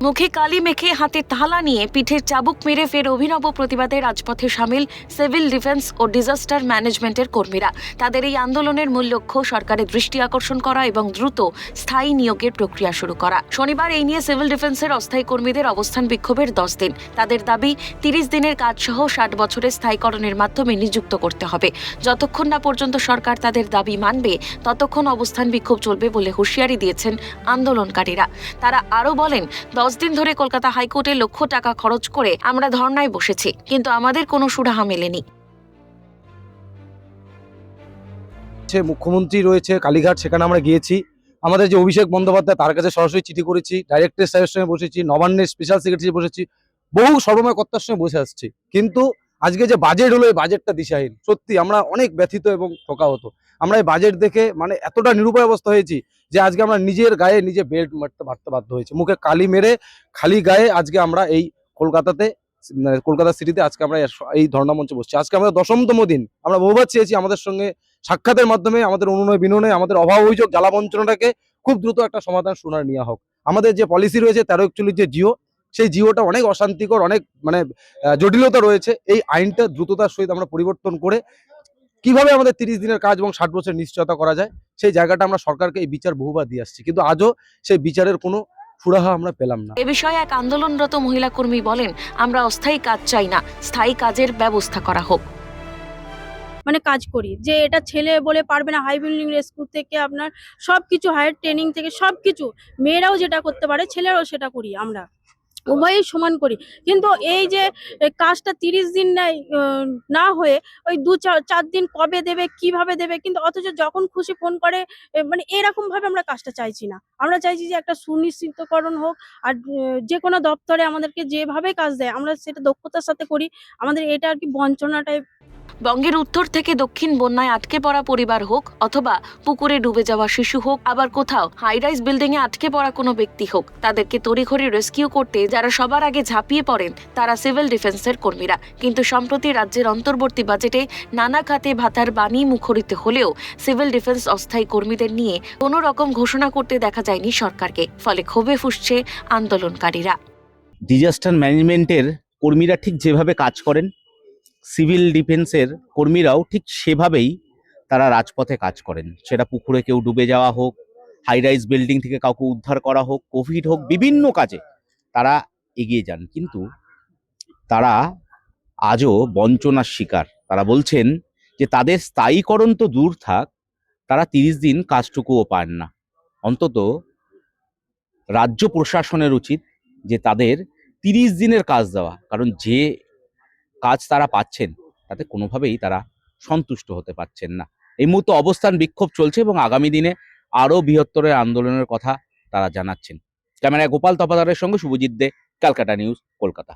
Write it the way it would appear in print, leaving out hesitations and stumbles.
মুখে কালি মেখে হাতে তালা নিয়ে পিঠের চাবুক মেরে ফের অভিনব প্রতিবাদে রাজপথে সামিল সিভিল ডিফেন্স ও ডিজাস্টার ম্যানেজমেন্টের কর্মীরা। তাদের এই আন্দোলনের মূল লক্ষ্য সরকারের দৃষ্টি আকর্ষণ করা এবং দ্রুত স্থায়ী নিয়োগের প্রক্রিয়া শুরু করা। শনিবার এই নিয়ে সিভিল ডিফেন্সের অস্থায়ী কর্মীদের অবস্থান বিক্ষোভের 10 দিন। তাদের দাবি 30 দিনের কাজ সহ 60 বছরের স্থায়ীকরণের মাধ্যমে নিযুক্ত করতে হবে। যতক্ষণ না পর্যন্ত সরকার তাদের দাবি মানবে ততক্ষণ অবস্থান বিক্ষোভ চলবে বলে হুঁশিয়ারি দিয়েছেন আন্দোলনকারীরা। তারা আরও বলেন, 10 দিন ধরে কলকাতা হাইকোর্টে লক্ষ টাকা খরচ করে আমরা ধর্নায় বসেছি, কিন্তু আমাদের কোনো সুরাহা মেলেনি। মুখ্যমন্ত্রী রয়েছে কালীঘাট, সেখানে আমরা গিয়েছি। আমাদের যে অভিষেক বন্দ্যোপাধ্যায়, তার কাছে সরাসরি চিঠি করেছি, ডাইরেক্টর সাহেবের সঙ্গে বসেছি, নবান্নের স্পেশাল সেক্রেটারি বসেছি, বহু সর্বময় কর্তার সঙ্গে বসে আসছি। কিন্তু আজকে যে বাজেট হলো, এই বাজেটটা দিশাহীন। সত্যি আমরা অনেক ব্যথিত এবং ঠকাহত। আমরা এই বাজেট দেখে এতটা নিরুপায় অবস্থা হয়েছি যে আজকে আমরা নিজের গায়ে নিজে বেল্ট মারতে বাধ্য হয়েছি। মুখে কালি মেরে খালি গায়ে আজকে আমরা এই কলকাতাতে, কলকাতা সিটিতে আজকে আমরা এই ধর্ণা মঞ্চে বসছি। আজকে আমাদের 10তম দিন। আমরা বহুবার চেয়েছি আমাদের সঙ্গে সাক্ষাতের মাধ্যমে আমাদের অনুনয় বিনয়, আমাদের অভাব অভিযোগ, জ্বালা বঞ্চনাটাকে খুব দ্রুত একটা সমাধান শুনানি নেওয়া হোক। আমাদের যে পলিসি রয়েছে 1341 যে জিও, সেই জিওটা অনেক অশান্তিকর, অনেক জটিলতা রয়েছে। এই আইনটা দ্রুততার সহিত আমরা পরিবর্তন করে কিভাবে আমাদের 30 দিনের কাজ এবং 60 বছরের নিশ্চয়তা করা যায়, সেই জায়গাটা আমরা সরকারকে এই বিচার বহুবার দিয়ে আসছি, কিন্তু আজও সেই বিচারের কোনো সুরাহা আমরা পেলাম না। এ বিষয়ে এক আন্দোলনরত মহিলা কর্মী বলেন, আমরা অস্থায়ী কাজ চাই না, স্থায়ী কাজের ব্যবস্থা করা হোক। কাজ করি যে এটা ছেলে বলে পারবে না, হাই বিল্ডিং রেস্কিউ থেকে আপনার সবকিছু, হায়ার ট্রেনিং থেকে সবকিছু, মেয়েরাও যেটা করতে পারে ছেলেরাও সেটা করি, আমরা উভয়ই সমান করি। কিন্তু এই যে কাজটা 30 দিন না হয়ে ওই 2-4 দিন কবে দেবে, কিভাবে দেবে, কিন্তু অথচ যখন খুশি ফোন করে, এরকম ভাবে আমরা কাজটা চাইছি না। আমরা চাইছি যে একটা সুনিশ্চিতকরণ হোক, আর যে কোনো দপ্তরে আমাদেরকে যেভাবে কাজ দেয় আমরা সেটা দক্ষতার সাথে করি। আমাদের এটা আর কি বঞ্চনাটাই। বঙ্গের উত্তর থেকে দক্ষিণ বন্যায় আটকে পড়া পরিবার হোক, অথবা পুকুরে ডুবে যাওয়া শিশু হোক, আবার কোথাও হাইরাইজ বিল্ডিং এ আটকে পড়া কোনো ব্যক্তি হোক, তাদেরকে তড়িঘড়ি রেস্কিউ করতে যারা সবার আগে ঝাঁপিয়ে পড়েন তারা সিভিল ডিফেন্সের কর্মীরা। কিন্তু সম্প্রতি রাজ্যের অন্তর্বর্তী বাজেটে নানা খাতে ভাতার বাণী মুখরিত হলেও সিভিল ডিফেন্স অস্থায়ী কর্মীদের নিয়ে কোনো রকম ঘোষণা করতে দেখা যায়নি সরকারকে। ফলে ক্ষোভে ফুঁসছে আন্দোলনকারীরা। ডিজাস্টার ম্যানেজমেন্টের কর্মীরা ঠিক যেভাবে কাজ করেন, সিভিল ডিফেন্সের কর্মীরাও ঠিক সেভাবেই তারা রাজপথে কাজ করেন। সেটা পুকুরে কেউ ডুবে যাওয়া হোক, হাই রাইজ বিল্ডিং থেকে কাউকে উদ্ধার করা হোক, কোভিড হোক, বিভিন্ন কাজে তারা এগিয়ে যান। কিন্তু তারা আজও বঞ্চনার শিকার। তারা বলছেন যে তাদের স্থায়ীকরণ তো দূর থাক, তারা 30 দিন কাজটুকুও পান না। অন্তত রাজ্য প্রশাসনের উচিত যে তাদের 30 দিনের কাজ দেওয়া, কারণ যে কাজ তারা পাচ্ছেন তাতে কোনোভাবেই তারা সন্তুষ্ট হতে পারছেন না। এই মুহূর্তে অবস্থান বিক্ষোভ চলছে এবং আগামী দিনে আরও বৃহত্তর আন্দোলনের কথা তারা জানাচ্ছেন। ক্যামেরায় গোপাল তপাদারের সঙ্গে শুভজিৎ দে, ক্যালকাটা নিউজ, কলকাতা।